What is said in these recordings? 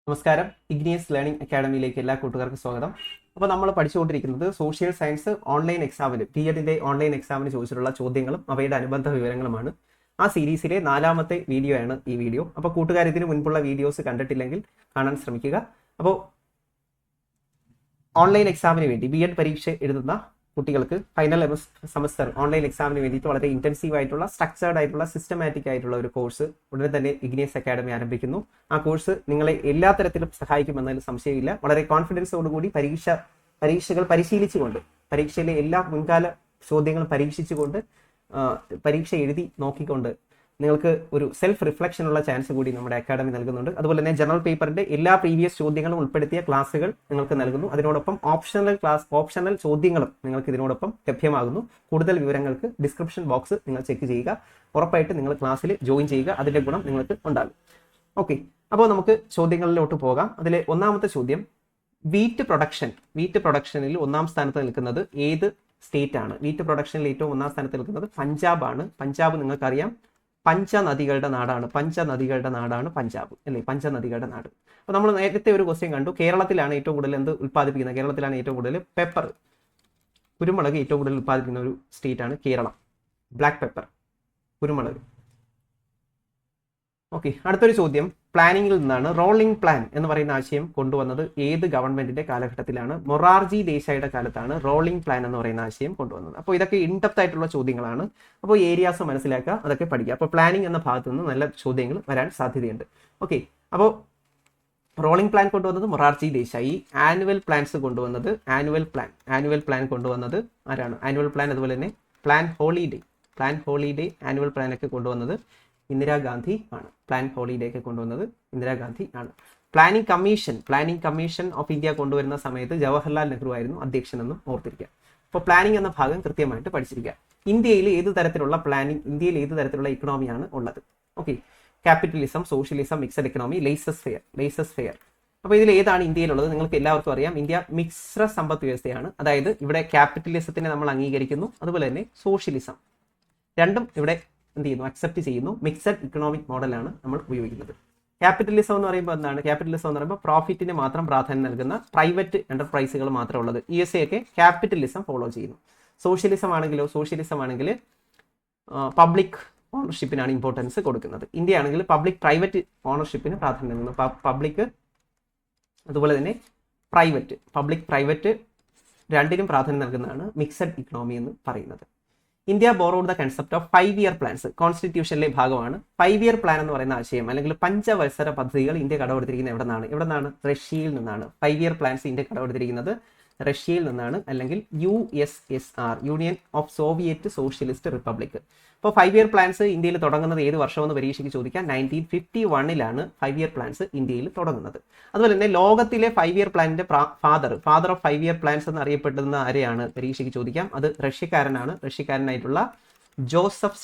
നമസ്കാരം. Igneous learning അക്കാഡമിയിലേക്ക് എല്ലാ കൂട്ടുകാർക്കും സ്വാഗതം. അപ്പോൾ നമ്മൾ പഠിച്ചുകൊണ്ടിരിക്കുന്നത് സോഷ്യൽ സയൻസ് ഓൺലൈൻ എക്സാമിന് ബിഎഡിന്റെ ഓൺലൈൻ എക്സാമിന് ചോദിച്ചിട്ടുള്ള ചോദ്യങ്ങളും അവയുടെ അനുബന്ധ വിവരങ്ങളുമാണ്. ആ സീരീസിലെ 4ാമത്തെ വീഡിയോ ആണ് ഈ വീഡിയോ. അപ്പോൾ കൂട്ടുകാർ ഇതിന് മുൻപുള്ള വീഡിയോസ് കണ്ടിട്ടില്ലെങ്കിൽ കാണാൻ ശ്രമിക്കുക. അപ്പോൾ ഓൺലൈൻ എക്സാമിന് വേണ്ടി ബിഎഡ് പരീക്ഷ എഴുതുന്ന കുട്ടികൾക്ക് ഫൈനൽ സെമസ്റ്റർ ഓൺലൈൻ എക്സാമിന് വേണ്ടിയിട്ട് വളരെ ഇന്റൻസീവ് ആയിട്ടുള്ള സ്ട്രക്ചേർഡ് ആയിട്ടുള്ള സിസ്റ്റമാറ്റിക് ആയിട്ടുള്ള ഒരു കോഴ്സ് ഉടനെ തന്നെ ഇഗ്നിയസ് അക്കാഡമി ആരംഭിക്കുന്നു. ആ കോഴ്സ് നിങ്ങളെ എല്ലാ തരത്തിലും സഹായിക്കുമെന്നതിൽ സംശയമില്ല. വളരെ കോൺഫിഡൻസോടുകൂടി പരീക്ഷകൾ പരിശീലിച്ചുകൊണ്ട് പരീക്ഷയിലെ എല്ലാ മുൻകാല ചോദ്യങ്ങളും പരീക്ഷിച്ചുകൊണ്ട് പരീക്ഷ എഴുതി നോക്കിക്കൊണ്ട് നിങ്ങൾക്ക് ഒരു സെൽഫ് റിഫ്ലക്ഷൻ ഉള്ള ചാൻസ് കൂടി നമ്മുടെ അക്കാഡമി നൽകുന്നുണ്ട്. അതുപോലെ തന്നെ ജനറൽ പേപ്പറിന്റെ എല്ലാ പ്രീവിയസ് ചോദ്യങ്ങളും ഉൾപ്പെടുത്തിയ ക്ലാസ്സുകൾ നിങ്ങൾക്ക് നൽകുന്നു. അതിനോടൊപ്പം ഓപ്ഷണൽ ചോദ്യങ്ങളും നിങ്ങൾക്ക് ഇതിനോടൊപ്പം ലഭ്യമാകുന്നു. കൂടുതൽ വിവരങ്ങൾക്ക് ഡിസ്ക്രിപ്ഷൻ ബോക്സ് നിങ്ങൾ ചെക്ക് ചെയ്യുക. ഉറപ്പായിട്ട് നിങ്ങൾ ക്ലാസ്സിൽ ജോയിൻ ചെയ്യുക. അതിന്റെ ഗുണം നിങ്ങൾക്ക് ഉണ്ടാകും. ഓക്കെ, അപ്പോൾ നമുക്ക് ചോദ്യങ്ങളിലോട്ട് പോകാം. അതിലെ ഒന്നാമത്തെ ചോദ്യം, വീറ്റ് പ്രൊഡക്ഷനിൽ ഒന്നാം സ്ഥാനത്ത് നിൽക്കുന്നത് ഏത് സ്റ്റേറ്റ് ആണ്? വീറ്റ് പ്രൊഡക്ഷനിൽ ഏറ്റവും ഒന്നാം സ്ഥാനത്ത് നിൽക്കുന്നത് പഞ്ചാബ് ആണ്. പഞ്ചാബ് നിങ്ങൾക്കറിയാം പഞ്ചനദികളുടെ നാടാണ്. പഞ്ചാബ് അല്ലേ? പഞ്ചനദികളുടെ നാട്. അപ്പോൾ നമ്മൾ നേരത്തെ ഒരു ക്വസ്റ്റ്യൻ കണ്ടു, കേരളത്തിലാണ് ഏറ്റവും കൂടുതൽ എന്ത് ഉൽപ്പാദിപ്പിക്കുന്നത്? കേരളത്തിലാണ് ഏറ്റവും കൂടുതൽ പെപ്പർ, കുരുമുളക് ഏറ്റവും കൂടുതൽ ഉൽപ്പാദിപ്പിക്കുന്ന ഒരു സ്റ്റേറ്റ് ആണ് കേരളം. ബ്ലാക്ക് പെപ്പർ, കുരുമുളക്. ഓക്കെ, അടുത്തൊരു ചോദ്യം, പ്ലാനിങ്ങിൽ നിന്നാണ്. റോളിംഗ് പ്ലാൻ എന്ന് പറയുന്ന ആശയം കൊണ്ടുവന്നത് ഏത് ഗവൺമെന്റിന്റെ കാലഘട്ടത്തിലാണ്? മൊറാർജി ദേശായിയുടെ കാലത്താണ് റോളിംഗ് പ്ലാൻ എന്ന് പറയുന്ന ആശയം കൊണ്ടുവന്നത്. അപ്പോൾ ഇതൊക്കെ ഇൻഡെപ്ത് ആയിട്ടുള്ള ചോദ്യങ്ങളാണ്. അപ്പോൾ ഏരിയാസ് മനസ്സിലാക്കുക, അതൊക്കെ പഠിക്കുക. അപ്പോൾ പ്ലാനിങ് എന്ന ഭാഗത്ത് നിന്ന് നല്ല ചോദ്യങ്ങൾ വരാൻ സാധ്യതയുണ്ട്. ഓക്കെ, അപ്പോൾ റോളിംഗ് പ്ലാൻ കൊണ്ടുവന്നത് മൊറാർജി ദേശായി. ആനുവൽ പ്ലാൻ കൊണ്ടുവന്നത് ആരാണ്? ആനുവൽ പ്ലാൻ അതുപോലെ തന്നെ പ്ലാൻ ഹോളിഡേ ആനുവൽ പ്ലാൻ ഒക്കെ കൊണ്ടുവന്നത് ഇന്ദിരാഗാന്ധി ആണ്. പ്ലാൻ ഹോളിഡേ ഒക്കെ കൊണ്ടുവന്നത് ഇന്ദിരാഗാന്ധി ആണ്. പ്ലാനിംഗ് കമ്മീഷൻ ഓഫ് ഇന്ത്യ കൊണ്ടുവരുന്ന സമയത്ത് ജവഹർലാൽ നെഹ്റു ആയിരുന്നു അധ്യക്ഷനെന്നും ഓർത്തിരിക്കുക. അപ്പോൾ പ്ലാനിംഗ് എന്ന ഭാഗം കൃത്യമായിട്ട് പഠിച്ചിരിക്കുക. ഇന്ത്യയിൽ ഏത് തരത്തിലുള്ള ഇക്കണോമിയാണ് ഉള്ളത്? Okay, capitalism, socialism, mixed economy, laces fair. അപ്പോൾ ഇതിൽ ഏതാണ് ഇന്ത്യയിലുള്ളത്? നിങ്ങൾക്ക് എല്ലാവർക്കും അറിയാം, ഇന്ത്യ മിശ്ര സമ്പദ് വ്യവസ്ഥയാണ്. അതായത് ഇവിടെ ക്യാപിറ്റലിസത്തിനെ നമ്മൾ അംഗീകരിക്കുന്നു, അതുപോലെ തന്നെ സോഷ്യലിസം രണ്ടും ഇവിടെ എന്ത് ചെയ്യുന്നു? അക്സെപ്റ്റ് ചെയ്യുന്നു. മിക്സഡ് ഇക്കണോമിക് മോഡലാണ് നമ്മൾ ഉപയോഗിക്കുന്നത്. ക്യാപിറ്റലിസം എന്ന് പറയുമ്പോൾ എന്താണ്? ക്യാപിറ്റലിസം എന്ന് പറയുമ്പോൾ പ്രോഫിറ്റിന് മാത്രം പ്രാധാന്യം നൽകുന്ന പ്രൈവറ്റ് എന്റർപ്രൈസുകൾ മാത്രമേ ഉള്ളത്. USA ഒക്കെ ക്യാപിറ്റലിസം ഫോളോ ചെയ്യുന്നു. സോഷ്യലിസം ആണെങ്കിൽ പബ്ലിക് ഓണർഷിപ്പിനാണ് ഇമ്പോർട്ടൻസ് കൊടുക്കുന്നത്. ഇന്ത്യ ആണെങ്കിൽ പബ്ലിക് പ്രൈവറ്റ് ഓണർഷിപ്പിന് പ്രാധാന്യം നൽകുന്നു. പബ്ലിക് അതുപോലെ തന്നെ പബ്ലിക് പ്രൈവറ്റ് രണ്ടിനും പ്രാധാന്യം നൽകുന്നതാണ് മിക്സഡ് ഇക്കണോമി എന്ന് പറയുന്നത്. India borrowed the concept of 5-year plans. കോൺസ്റ്റിറ്റ്യൂഷനിലെ ഭാഗമാണ് 5-year പ്ലാൻ എന്ന് പറയുന്ന ആശയം, അല്ലെങ്കിൽ പഞ്ചവത്സര പദ്ധതികൾ ഇന്ത്യ കടമെടുത്തിരിക്കുന്നത് എവിടെന്നാണ്? റഷ്യയിൽ നിന്നാണ്. 5-year പ്ലാൻസ് ഇന്ത്യ കടമെടുത്തിരിക്കുന്നത് റഷ്യയിൽ നിന്നാണ്, അല്ലെങ്കിൽ USSR, union of Soviet socialist republic. അപ്പോൾ 5-year പ്ലാൻസ് ഇന്ത്യയിൽ തുടങ്ങുന്നത് ഏത് വർഷമെന്ന് പരീക്ഷയ്ക്ക് ചോദിക്കാം. 1951 5-year പ്ലാൻസ് ഇന്ത്യയിൽ തുടങ്ങുന്നത്. അതുപോലെ തന്നെ ലോകത്തിലെ 5-year പ്ലാനിന്റെ father of 5-year plans എന്ന് അറിയപ്പെടുന്ന ആരെയാണ് പരീക്ഷയ്ക്ക് ചോദിക്കാം. അത് റഷ്യക്കാരനായിട്ടുള്ള ജോസഫ്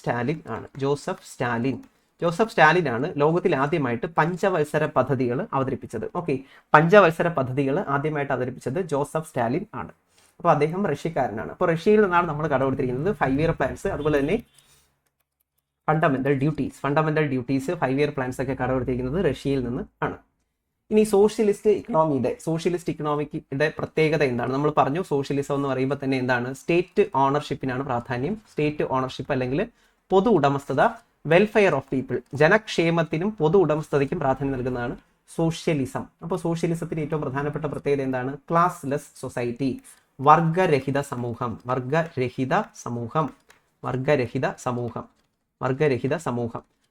സ്റ്റാലിൻ ആണ് ലോകത്തിൽ ആദ്യമായിട്ട് പഞ്ചവത്സര പദ്ധതികൾ അവതരിപ്പിച്ചത്. ഓക്കെ, പഞ്ചവത്സര പദ്ധതികൾ ആദ്യമായിട്ട് അവതരിപ്പിച്ചത് ജോസഫ് സ്റ്റാലിൻ ആണ്. അപ്പോൾ അദ്ദേഹം റഷ്യക്കാരനാണ്. അപ്പോൾ റഷ്യയിൽ നിന്നാണ് നമ്മൾ കടമെടുത്തിരിക്കുന്നത് 5-year പ്ലാൻസ്. അതുപോലെ തന്നെ ഫണ്ടമെന്റൽ ഡ്യൂട്ടീസ് 5-year പ്ലാൻസ് ഒക്കെ കടമെടുത്തിരിക്കുന്നത് റഷ്യയിൽ നിന്ന് ആണ്. ഇനി സോഷ്യലിസ്റ്റ് ഇക്കണോമിയുടെ പ്രത്യേകത എന്താണ്? നമ്മൾ പറഞ്ഞു, സോഷ്യലിസം എന്ന് പറയുമ്പോൾ തന്നെ എന്താണ്? സ്റ്റേറ്റ് ഓണർഷിപ്പിനാണ് പ്രാധാന്യം. സ്റ്റേറ്റ് ഓണർഷിപ്പ് അല്ലെങ്കിൽ പൊതു ഉടമസ്ഥത, വെൽഫെയർ ഓഫ് പീപ്പിൾ, ജനക്ഷേമത്തിനും പൊതു ഉടമസ്ഥതയ്ക്കും പ്രാധാന്യം നൽകുന്നതാണ് സോഷ്യലിസം. അപ്പോൾ സോഷ്യലിസത്തിന്റെ ഏറ്റവും പ്രധാനപ്പെട്ട പ്രത്യേകത എന്താണ്? ക്ലാസ്ലെസ് സൊസൈറ്റി, വർഗരഹിത സമൂഹം.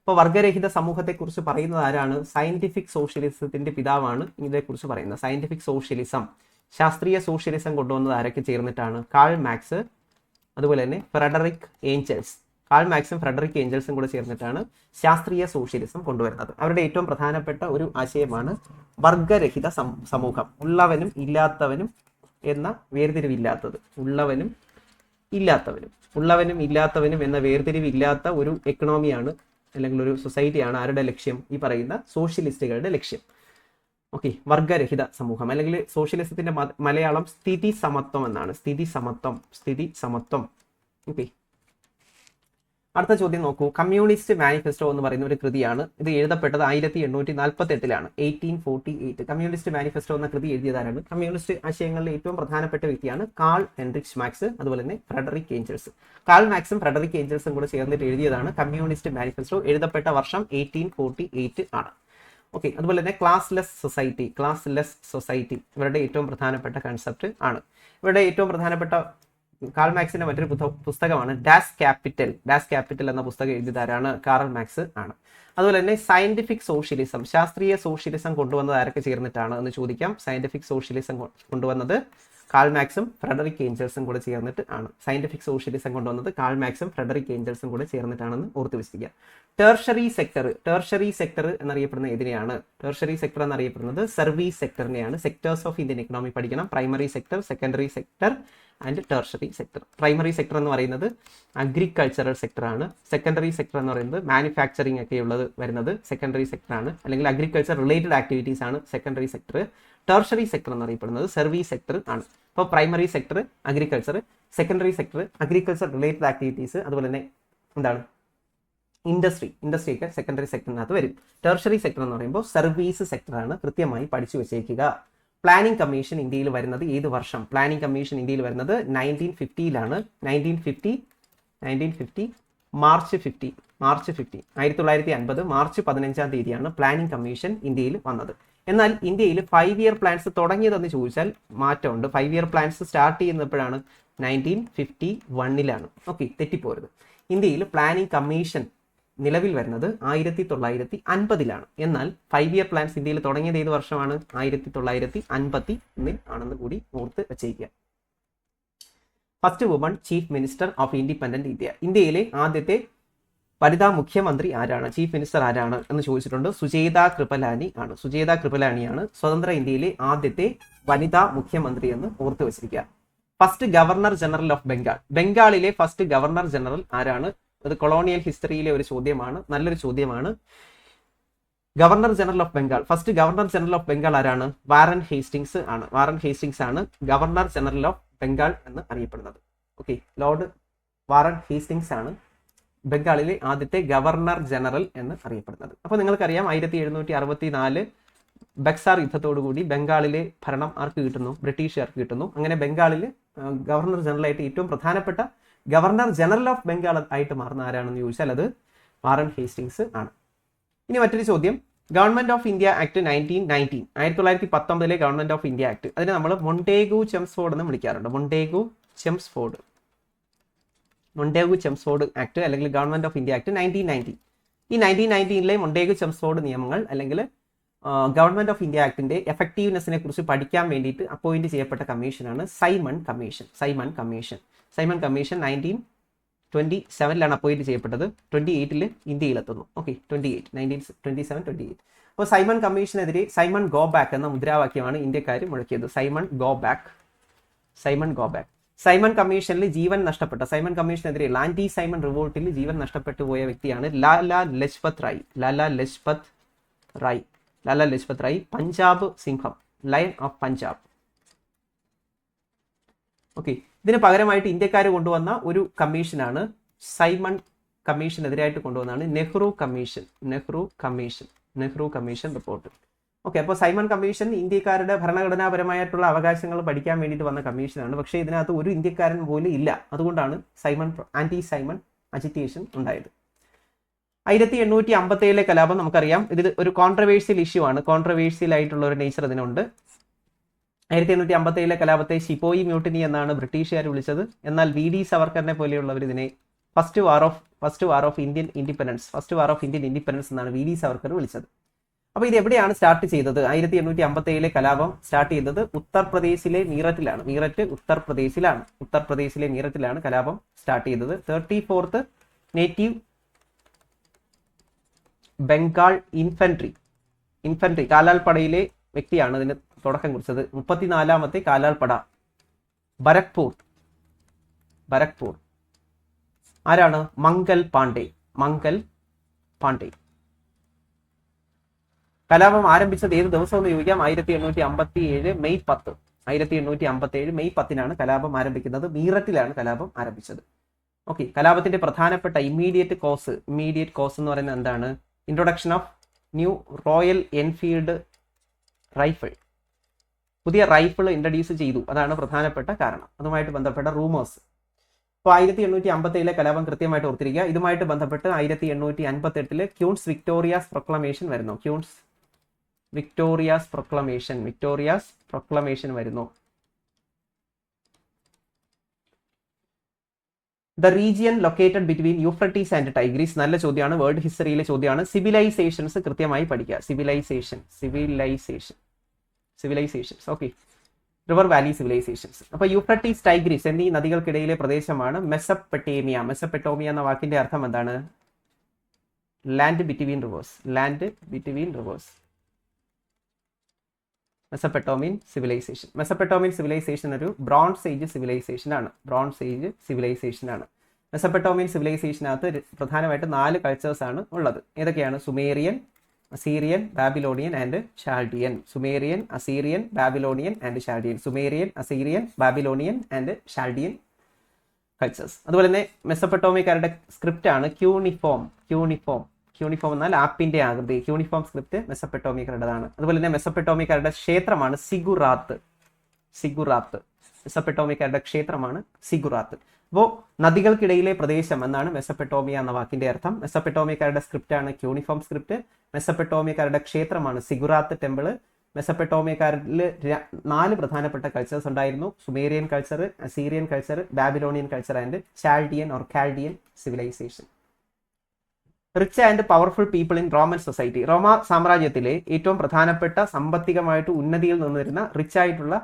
അപ്പോൾ വർഗരഹിത സമൂഹത്തെക്കുറിച്ച് പറയുന്നത് ആരാണ്? സയന്റിഫിക് സോഷ്യലിസത്തിന്റെ പിതാവാണ് ഇതേക്കുറിച്ച് പറയുന്നത്. സയന്റിഫിക് സോഷ്യലിസം, ശാസ്ത്രീയ സോഷ്യലിസം കൊണ്ടുവന്നത് ആരൊക്കെ ചേർന്നിട്ടാണ്? കാൾ മാക്സ്, അതുപോലെ തന്നെ ഫ്രെഡറിക് ഏഞ്ചൽസും കൂടെ ചേർന്നിട്ടാണ് ശാസ്ത്രീയ സോഷ്യലിസം കൊണ്ടുവരുന്നത്. അവരുടെ ഏറ്റവും പ്രധാനപ്പെട്ട ഒരു ആശയമാണ് വർഗരഹിത സമൂഹം. ഉള്ളവനും ഇല്ലാത്തവനും എന്ന വേർതിരിവില്ലാത്തത്. ഉള്ളവനും ഇല്ലാത്തവനും എന്ന വേർതിരിവില്ലാത്ത ഒരു എക്കണോമിയാണ്, അല്ലെങ്കിൽ ഒരു സൊസൈറ്റിയാണ് ആരുടെ ലക്ഷ്യം? ഈ പറയുന്ന സോഷ്യലിസ്റ്റുകളുടെ ലക്ഷ്യം. ഓക്കെ, വർഗരഹിത സമൂഹം, അല്ലെങ്കിൽ സോഷ്യലിസത്തിന്റെ മലയാളം സ്ഥിതി സമത്വം എന്നാണ്. സ്ഥിതി സമത്വം. ഓക്കെ, അടുത്ത ചോദ്യം നോക്കൂ. കമ്മ്യൂണിസ്റ്റ് മാനിഫെസ്റ്റോ എന്ന് പറയുന്ന ഒരു കൃതിയാണ്. ഇത് എഴുതപ്പെട്ടത് 1848ലാണ്, 1848. കമ്മ്യൂണിസ്റ്റ് മാനിഫെസ്റ്റോ എന്ന കൃതി എഴുതിയതാരാണ്? കമ്മ്യൂണിസ്റ്റ് ആശയങ്ങളിലെ ഏറ്റവും പ്രധാനപ്പെട്ട വ്യക്തിയാണ് കാൾ ഹെൻറിച്ച് മാർക്സ്, അതുപോലെ തന്നെ ഫ്രെഡറിക് ഏഞ്ചൽസ്. കാൾ മാർക്സും ഫ്രെഡറിക് ഏഞ്ചൽസും കൂടെ ചേർന്നിട്ട് എഴുതിയതാണ് കമ്മ്യൂണിസ്റ്റ് മാനിഫെസ്റ്റോ. എഴുതപ്പെട്ട വർഷം 1848 ആണ്. ഓക്കെ, അതുപോലെ തന്നെ ക്ലാസ്ലെസ് സൊസൈറ്റി ഇവരുടെ ഏറ്റവും പ്രധാനപ്പെട്ട കൺസെപ്റ്റ് ആണ്. ഇവരുടെ ഏറ്റവും പ്രധാനപ്പെട്ട കാൾ മാർക്സിന്റെ മറ്റൊരു പുസ്തകമാണ് ഡാസ് ക്യാപിറ്റൽ എന്ന പുസ്തകം എഴുതിയതാരാണ്? കാറൽ മാർക്സ് ആണ്. അതുപോലെ തന്നെ സയന്റിഫിക് സോഷ്യലിസം, ശാസ്ത്രീയ സോഷ്യലിസം കൊണ്ടുവന്നത് ആരൊക്കെ ചേർന്നിട്ടാണ് എന്ന് ചോദിക്കാം. സയന്റിഫിക് സോഷ്യലിസം കൊണ്ടുവന്നത് കാൾ മാർക്സും ഫ്രെഡറിക് ഏഞ്ചൽസും കൂടെ ചേർന്നിട്ട് ആണ്. സയന്റിഫിക് സോഷ്യലിസം കൊണ്ടുവന്നത് കാൾ മാർക്സും ഫ്രെഡറിക് ഏഞ്ചൽസും കൂടെ ചേർന്നിട്ടാണെന്ന് ഓർത്ത് വെച്ചിരിക്കുക. ടെർഷറി സെക്ടർ എന്നറിയപ്പെടുന്ന ഇതിനെയാണ്. ടെർഷറി സെക്ടർ എന്നറിയപ്പെടുന്നത് സർവീസ് സെക്ടറിനെയാണ്. സെക്ടേഴ്സ് ഓഫ് ഇന്ത്യൻ എക്കണോമി പഠിക്കണം. Primary sector, secondary sector and tertiary sector. Primary sector എന്ന് പറയുന്നത് അഗ്രികൾച്ചറൽ സെക്ടർ ആണ്. സെക്കൻഡറി സെക്ടർ എന്ന് പറയുന്നത് മാനുഫാക്ചറിങ് ഒക്കെ ഉള്ളത് വരുന്നത് സെക്കൻഡറി സെക്ടർ ആണ്, അല്ലെങ്കിൽ അഗ്രികൾച്ചർ റിലേറ്റഡ് ആക്ടിവിറ്റീസ് ആണ് സെക്കൻഡറി സെക്ടർ. ടെർഷറി സെക്ടർ എന്നറിയപ്പെടുന്നത് സർവീസ് സെക്ടർ ആണ്. അപ്പോൾ primary sector agriculture, secondary sector agriculture related activities, അതുപോലെ തന്നെ എന്താണ് ഇൻഡസ്ട്രി ഒക്കെ സെക്കൻഡറി സെക്ടറിനകത്ത് വരും. ടെർഷറി സെക്ടർ എന്ന് പറയുമ്പോൾ സർവീസ് സെക്ടറാണ്. കൃത്യമായി പഠിച്ചു വെച്ചേക്കുക. പ്ലാനിംഗ് കമ്മീഷൻ ഇന്ത്യയിൽ വരുന്നത് ഏത് വർഷം? പ്ലാനിംഗ് കമ്മീഷൻ ഇന്ത്യയിൽ വരുന്നത് 1950ലാണ്. 1950 മാർച്ച് 50 1950 മാർച്ച് 15-ാം തീയതിയാണ് പ്ലാനിംഗ് കമ്മീഷൻ ഇന്ത്യയിൽ വന്നത്. എന്നാൽ ഇന്ത്യയിൽ 5 ഇയർ പ്ലാൻസ് തുടങ്ങിയതെന്ന് ചോദിച്ചാൽ മാറ്റമുണ്ട്. 5 ഇയർ പ്ലാൻസ് സ്റ്റാർട്ട് ചെയ്യുന്നപ്പോഴാണ് 1951ലാണ്. ഓക്കെ, തെറ്റിപ്പോരുത്. ഇന്ത്യയിൽ പ്ലാനിംഗ് കമ്മീഷൻ നിലവിൽ വരുന്നത് 1950ലാണ്. എന്നാൽ 5 ഇയർ പ്ലാൻസ് ഇന്ത്യയിൽ തുടങ്ങിയത് ഏത് വർഷമാണ്? 1951 ആണെന്ന് കൂടി ഓർത്ത് വെച്ചേക്കുക. First woman chief minister of independent India. ഇന്ത്യയിലെ ആദ്യത്തെ വനിതാ മുഖ്യമന്ത്രി ആരാണ്? ചീഫ് മിനിസ്റ്റർ ആരാണ് എന്ന് ചോദിച്ചിട്ടുണ്ട്. സുജേത കൃപലാനിയാണ് സ്വതന്ത്ര ഇന്ത്യയിലെ ആദ്യത്തെ വനിതാ മുഖ്യമന്ത്രി എന്ന് ഓർത്ത് വെച്ചിരിക്കുക. First governor general of Bengal. ബംഗാളിലെ ഫസ്റ്റ് ഗവർണർ ജനറൽ ആരാണ്? അത് കൊളോണിയൽ ഹിസ്റ്ററിയിലെ ഒരു ചോദ്യമാണ്, നല്ലൊരു ചോദ്യമാണ്. Governor general of Bengal, first governor general of Bengal ആരാണ്? വാറൻ ഹേസ്റ്റിങ്സ് ആണ് ഗവർണർ ജനറൽ ഓഫ് ബംഗാൾ എന്ന് അറിയപ്പെടുന്നത്. ഓക്കെ, ലോർഡ് വാറൻ ഹേസ്റ്റിങ്സ് ആണ് ബംഗാളിലെ ആദ്യത്തെ ഗവർണർ ജനറൽ എന്ന് അറിയപ്പെടുന്നത്. അപ്പോൾ നിങ്ങൾക്കറിയാം 1764 ബക്സാർ യുദ്ധത്തോടുകൂടി ബംഗാളിലെ ഭരണം ആർക്ക് കിട്ടുന്നു? ബ്രിട്ടീഷുകാർക്ക് കിട്ടുന്നു. അങ്ങനെ ബംഗാളിൽ ഗവർണർ ജനറൽ ആയിട്ട് ഏറ്റവും പ്രധാനപ്പെട്ട ഗവർണർ ജനറൽ ഓഫ് ബംഗാൾ ആയിട്ട് മാറുന്ന ആരാണെന്ന് ചോദിച്ചാൽ അത് വാറൻ ഹേസ്റ്റിങ്സ് ആണ്. ഇനി മറ്റൊരു ചോദ്യം, government of India act 1919 government of India act, അതിനെ നമ്മൾ മൊണ്ടേഗു ചെംസ്ഫോർഡ് എന്ന് വിളിക്കാറുണ്ട്. മൊണ്ടേഗു ചെംസ്ഫോർഡ് ആക്ട് അല്ലെങ്കിൽ ഗവൺമെന്റ് ഓഫ് ഇന്ത്യ ആക്ട് 1919. ഈ 1919 മൊണ്ടേഗു ചെംസ്ഫോർഡ് നിയമങ്ങൾ അല്ലെങ്കിൽ ഗവൺമെന്റ് ഓഫ് ഇന്ത്യ ആക്ടിന്റെ എഫക്റ്റീവ്നെസ്സിനെ കുറിച്ച് പഠിക്കാൻ വേണ്ടിയിട്ട് അപ്പോയിന്റ് ചെയ്യപ്പെട്ട കമ്മീഷനാണ് സൈമൺ കമ്മീഷൻ. 1927 അപ്പോയിന്റ് ചെയ്യപ്പെട്ടത്. 28 ഇന്ത്യയിലെത്തുന്നു. ഓക്കെ, 1927. അപ്പോൾ സൈമൺ കമ്മീഷനെതിരെ സൈമൺ ഗോ ബാക്ക് എന്ന മുദ്രാവാക്യമാണ് ഇന്ത്യക്കാർ മുഴക്കിയത്. Simon go back. സൈമൺ കമ്മീഷനിൽ ജീവൻ നഷ്ടപ്പെട്ട, സൈമൺ കമ്മീഷനെതിരെയുള്ള ആന്റി സൈമൺ റിവോൾട്ടിൽ ജീവൻ നഷ്ടപ്പെട്ടു പോയ വ്യക്തിയാണ് ലാലാ ലജ്പത് റായ്, പഞ്ചാബ് സിംഹം, ലയൺ ഓഫ് പഞ്ചാബ്. ഓക്കെ, ഇതിന് പകരമായിട്ട് ഇന്ത്യക്കാർ കൊണ്ടുവന്ന ഒരു കമ്മീഷനാണ് സൈമൺ കമ്മീഷനെതിരായിട്ട് കൊണ്ടുവന്നതാണ് നെഹ്റു കമ്മീഷൻ റിപ്പോർട്ട്. ഓക്കെ, അപ്പോൾ സൈമൺ കമ്മീഷൻ ഇന്ത്യക്കാരുടെ ഭരണഘടനാപരമായിട്ടുള്ള അവകാശങ്ങൾ പഠിക്കാൻ വേണ്ടിയിട്ട് വന്ന കമ്മീഷനാണ്. പക്ഷേ ഇതിനകത്ത് ഒരു ഇന്ത്യക്കാരൻ പോലും ഇല്ല. അതുകൊണ്ടാണ് ആന്റി സൈമൺ അജിറ്റേഷൻ ഉണ്ടായത്. 1857 കലാപം നമുക്കറിയാം. ഇത് ഒരു കോൺട്രവേഴ്സ്യൽ ഇഷ്യൂ ആണ്. കോൺട്രവേഴ്സ്യൽ ആയിട്ടുള്ള ഒരു നേച്ചർ ഇതിനുണ്ട്. 1857 കലാപത്തെ ഷിപ്പോയി മ്യൂട്ടിനി എന്നാണ് ബ്രിട്ടീഷുകാർ വിളിച്ചത്. എന്നാൽ VD സവർക്കറിനെ പോലെയുള്ളവർ ഇതിനെ first war of Indian independence എന്നാണ് VD സവർക്കർ വിളിച്ചത്. അപ്പോൾ ഇത് എവിടെയാണ് സ്റ്റാർട്ട് ചെയ്തത്? 1857 കലാപം സ്റ്റാർട്ട് ചെയ്തത് ഉത്തർപ്രദേശിലെ മീററ്റിലാണ്. ഉത്തർപ്രദേശിലെ മീററ്റിലാണ് കലാപം സ്റ്റാർട്ട് ചെയ്തത്. 34th നേറ്റീവ് ബംഗാൾ ഇൻഫൻട്രി കാലാൾപ്പടയിലെ വ്യക്തിയാണ് ഇതിന് തുടക്കം കുറിച്ചത്. 34ാമത്തെ കാലാൾപ്പട ബരക്പൂർ ആരാണ്? മംഗൽ പാണ്ഡെ. കലാപം ആരംഭിച്ചത് ഏത് ദിവസം എന്ന് ചോദിക്കാം. 1857 മെയ് 10. 1857 മെയ് 10 കലാപം ആരംഭിക്കുന്നത്. മീററ്റിലാണ് കലാപം ആരംഭിച്ചത്. ഓക്കെ, കലാപത്തിന്റെ പ്രധാനപ്പെട്ട ഇമ്മീഡിയറ്റ് കോസ് എന്ന് പറയുന്നത് എന്താണ്? Introduction of new royal Enfield rifle, പുതിയ റൈഫിൾ ഇൻട്രൊഡ്യൂസ് ചെയ്തു, അതാണ് പ്രധാനപ്പെട്ട കാരണം. അതുമായിട്ട് ബന്ധപ്പെട്ട റൂമേഴ്സ്. അപ്പോൾ 1857 കലാപം കൃത്യമായിട്ട് ഓർത്തിരിക്കുക. ഇതുമായിട്ട് ബന്ധപ്പെട്ട് 1858 ക്യൂൺസ് വിക്ടോറിയാസ് പ്രൊക്ലമേഷൻ വരുന്നു. ക്യൂൺസ് വിക്ടോറിയാസ് പ്രൊക്ലമേഷൻ വരുന്നു. The region located between Euphrates and Tigris, നല്ല ചോദ്യമാണ്, വേൾഡ് ഹിസ്റ്ററിയിലെ ചോദ്യമാണ്. സിവിലൈസേഷൻസ് കൃത്യമായി പഠിക്കുക. Civilisations okay, river valley civilisations. അപ്പോൾ യൂഫ്രട്ടീസ്, ടൈഗ്രീസ് എന്നീ നദികൾക്കിടയിലെ പ്രദേശമാണ് മെസപ്പൊട്ടേമിയ എന്ന വാക്കിന്റെ അർത്ഥം എന്താണ്? Land between rivers. Mesopotamian civilisation ഒരു ബ്രോൺസ് ഏജ് സിവിലൈസേഷൻ ആണ്. മെസപ്പൊട്ടേമിയൻ സിവിലൈസേഷനകത്ത് പ്രധാനമായിട്ട് 4 കൾച്ചേഴ്സ് ആണ് ഉള്ളത്. ഏതൊക്കെയാണ്? Sumerian, Assyrian, Babylonian and Chaldean. Babylonian and Chaldean cultures. അതുപോലെ തന്നെ മെസപ്പൊട്ടേമിയക്കാരുടെ സ്ക്രിപ്റ്റ് ആണ് ക്യൂണിഫോം എന്നാൽ ആപ്പിന്റെ ആകൃതി. ക്യൂണിഫോം സ്ക്രിപ്റ്റ് മെസപ്പൊട്ടേമിയക്കാരുടേതാണ്. അതുപോലെ തന്നെ മെസപ്പൊട്ടേമിയക്കാരുടെ ക്ഷേത്രമാണ് സിഗുറാത്ത്. മെസപ്പൊട്ടേമിയക്കാരുടെ ക്ഷേത്രമാണ് സിഗുറാത്ത്. അപ്പോൾ നദികൾക്കിടയിലെ പ്രദേശം എന്നാണ് മെസപ്പൊട്ടേമിയ എന്ന വാക്കിന്റെ അർത്ഥം. മെസപ്പൊട്ടേമിയക്കാരുടെ സ്ക്രിപ്റ്റ് ആണ് ക്യൂണിഫോം സ്ക്രിപ്റ്റ്. മെസപ്പൊട്ടേമിയക്കാരുടെ ക്ഷേത്രമാണ് സിഗുറാത്ത് ടെമ്പിള്. മെസപ്പൊട്ടേമിയക്കാരിൽ 4 പ്രധാനപ്പെട്ട കൾച്ചേഴ്സ് ഉണ്ടായിരുന്നു: Sumerian culture, Assyrian culture, Babylonian culture and Chaldean or Chaldean civilisation. Rich and powerful people in Roman society. റോമ സാമ്രാജ്യത്തിലെ ഏറ്റവും പ്രധാനപ്പെട്ട സാമ്പത്തികമായിട്ട് ഉന്നതിയിൽ നിന്നിരുന്ന റിച്ച് ആയിട്ടുള്ള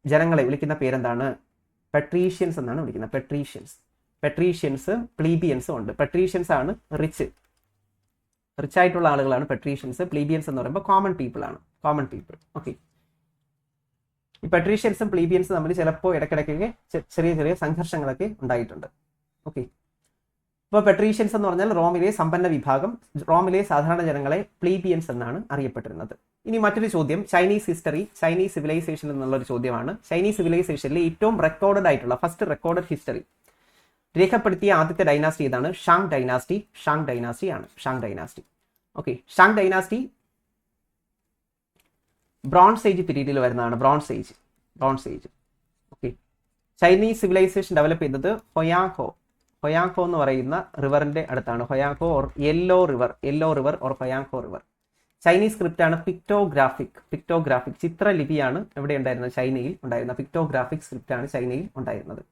ജനങ്ങളെ വിളിക്കുന്ന പേരെന്താണ്? പെട്രീഷ്യൻസ് എന്നാണ് വിളിക്കുന്നത്. പെട്രീഷ്യൻസ്, പ്ലീബിയൻസും ഉണ്ട്. പെട്രീഷ്യൻസ് ആണ് റിച്ച് ആയിട്ടുള്ള ആളുകളാണ് പെട്രീഷ്യൻസ്. പ്ലീബിയൻസ് എന്ന് പറയുമ്പോൾ കോമൺ പീപ്പിൾ. ഓക്കെ, ഈ പെട്രീഷ്യൻസും പ്ലീബിയൻസും തമ്മിൽ ചിലപ്പോൾ ഇടയ്ക്കിടയ്ക്കൊക്കെ ചെറിയ സംഘർഷങ്ങളൊക്കെ ഉണ്ടായിട്ടുണ്ട്. ഓക്കെ, ഇപ്പോൾ പെട്രീഷ്യൻസ് എന്ന് പറഞ്ഞാൽ റോമിലെ സമ്പന്ന വിഭാഗം, റോമിലെ സാധാരണ ജനങ്ങളെ പ്ലീബിയൻസ് എന്നാണ് അറിയപ്പെട്ടിരുന്നത്. ഇനി മറ്റൊരു ചോദ്യം, ചൈനീസ് ഹിസ്റ്ററി, ചൈനീസ് സിവിലൈസേഷൻ എന്നുള്ളൊരു ചോദ്യമാണ്. ചൈനീസ് സിവിലൈസേഷനിലെ ഏറ്റവും റെക്കോർഡഡ് ആയിട്ടുള്ള ഫസ്റ്റ് റെക്കോർഡഡ് ഹിസ്റ്ററി രേഖപ്പെടുത്തിയ ആദ്യത്തെ ഡൈനാസ്റ്റി ഏതാണ്? ഷാങ് ഡൈനാസ്റ്റി ആണ്. Okay, Shang dynasty bronze age പീരീഡിൽ വരുന്നതാണ്. Bronze age. Okay, Chinese civilisation develop ചെയ്തത് ഹൊയാങ്കോ എന്ന് പറയുന്ന റിവറിന്റെ അടുത്താണ്. ഹൊയാങ്കോ ഓർ യെല്ലോ റിവർ ഓർ ഹൊയാങ്കോ റിവർ. ചൈനീസ് സ്ക്രിപ്റ്റ് ആണ് പിക്ടോഗ്രാഫിക്. ചിത്രലിപിയാണ് എവിടെ ഉണ്ടായിരുന്നത്? ചൈനയിൽ ഉണ്ടായിരുന്ന പിക്ടോഗ്രാഫിക് സ്ക്രിപ്റ്റ് ആണ് ചൈനയിൽ ഉണ്ടായിരുന്നത്.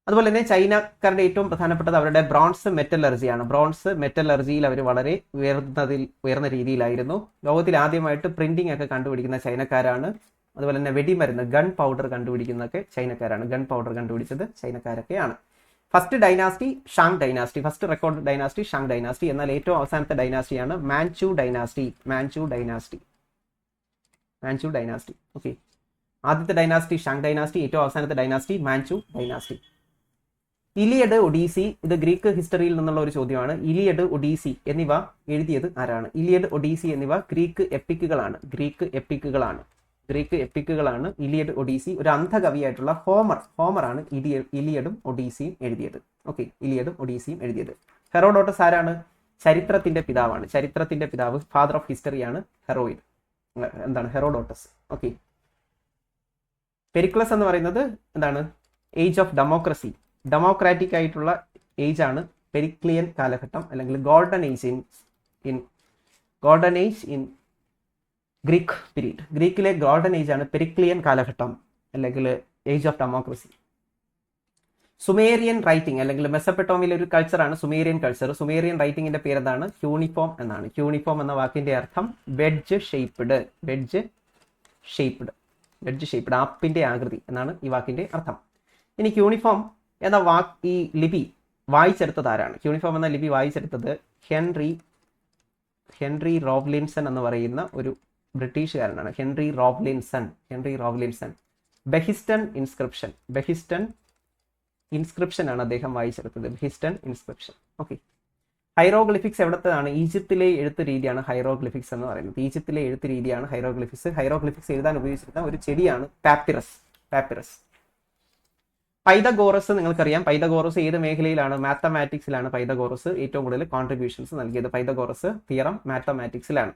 അതുപോലെ തന്നെ ചൈനക്കാരുടെ ഏറ്റവും പ്രധാനപ്പെട്ടത് അവരുടെ ബ്രോൺസ് മെറ്റലർജിയാണ്. ബ്രോൺസ് മെറ്റലർജിയിൽ അവർ വളരെ ഉയർന്ന രീതിയിലായിരുന്നു. ലോകത്തിൽ ആദ്യമായിട്ട് പ്രിന്റിംഗ് ഒക്കെ കണ്ടുപിടിക്കുന്ന ചൈനക്കാരാണ്. അതുപോലെ തന്നെ വെടിമരുന്ന്, ഗൺ പൗഡർ കണ്ടുപിടിക്കുന്നതൊക്കെ ചൈനക്കാരാണ്. ഗൺ പൗഡർ കണ്ടുപിടിച്ചത് ചൈനക്കാരൊക്കെയാണ്. First dynasty Shang dynasty, first record dynasty Shang dynasty. എന്നാൽ ഏറ്റവും അവസാനത്തെ ഡൈനാസ്റ്റിയാണ് മാൻചു ഡൈനാസ്റ്റി. ഓക്കെ, ആദ്യത്തെ ഡൈനാസ്റ്റി ഷാങ് ഡൈനാസ്റ്റി, ഏറ്റവും അവസാനത്തെ dynasty Manchu dynasty. Iliad, Odyssey, ഇത് ഗ്രീക്ക് ഹിസ്റ്ററിയിൽ നിന്നുള്ള ഒരു ചോദ്യമാണ്. ഇലിയഡ്, ഒഡീസി എന്നിവ എഴുതിയത് ആരാണ്? ഇലിയഡ്, ഒഡീസി എന്നിവ ഗ്രീക്ക് എപ്പിക്കുകളാണ്. ഇലിയഡ്, ഒഡീസി. ഒരു അന്ധകവിയായിട്ടുള്ള ഹോമറാണ് ഇലിയഡും ഒഡീസിയും എഴുതിയത്. ഓക്കെ, ഇലിയഡും ഒഡീസിയും എഴുതിയത്. ഹെറോഡോട്ടസ് ആരാണ്? ചരിത്രത്തിന്റെ പിതാവ്, ഫാദർ ഓഫ് ഹിസ്റ്ററിയാണ് ഹെറോഡോട്ടസ്. ഓക്കെ, പെരിക്ലസ് എന്ന് പറയുന്നത് എന്താണ്? ഏജ് ഓഫ് ഡെമോക്രാറ്റിക് ആയിട്ടുള്ള ഏജ് ആണ് പെരിക്ലിയൻ കാലഘട്ടം, അല്ലെങ്കിൽ golden age in Greek period. ഗ്രീക്കിലെ ഗോൾഡൻ ഏജ് ആണ് പെരിക്ലിയൻ കാലഘട്ടം, അല്ലെങ്കിൽ age of democracy. Sumerian writing, അല്ലെങ്കിൽ മെസപ്പൊട്ടേമിയയിലെ ഒരു കൾച്ചറാണ് സുമേറിയൻ കൾച്ചർ. സുമേറിയൻ റൈറ്റിംഗിന്റെ പേരെന്താണ്? ക്യൂണിഫോം എന്നാണ്. ക്യൂണിഫോം എന്ന വാക്കിന്റെ അർത്ഥം വെഡ്ജ് ഷേപ്ഡ്, ആപ്പിന്റെ ആകൃതി എന്നാണ് ഈ വാക്കിന്റെ അർത്ഥം. ഇനി ക്യൂണിഫോം എന്ന ഈ ലിപി വായിച്ചെടുത്തത് ആരാണ്? ക്യൂണിഫോം എന്ന ലിപി വായിച്ചെടുത്തത് ഹെൻറി റോവ്ലിൻസൺ എന്ന് പറയുന്ന ഒരു ബ്രിട്ടീഷുകാരനാണ്. ഹെൻറി റോവ്ലിൻസൺ. ബെഹിസ്റ്റൺ ഇൻസ്ക്രിപ്ഷൻ ആണ് അദ്ദേഹം വായിച്ചെടുത്തത്. Behistun inscription. ഓക്കെ, ഹൈറോഗ്ലിഫിക്സ് എവിടത്തെയാണ്? ഈജിപ്തിലെ എഴുത്ത് രീതിയാണ് ഹൈറോഗ്ലിഫിക്സ് എന്ന് പറയുന്നത്. ഈജിപ്തിലെ എഴുത്ത് രീതിയാണ് ഹൈറോഗ്ലിഫിക്സ്. ഹൈറോഗ്ലിഫിക്സ് എഴുതാൻ ഉപയോഗിച്ചിരുന്ന ഒരു ചെടിയാണ് പാപ്പിറസ്. പൈതഗോറസ് നിങ്ങൾക്കറിയാം, പൈതഗോറസ് ഏത് മേഖലയിലാണ്? മാത്തമാറ്റിക്സിലാണ് പൈതഗോറസ് ഏറ്റവും കൂടുതൽ കോൺട്രിബ്യൂഷൻസ് നൽകിയത്. Pythagoras theorem മാത്തമാറ്റിക്സിലാണ്.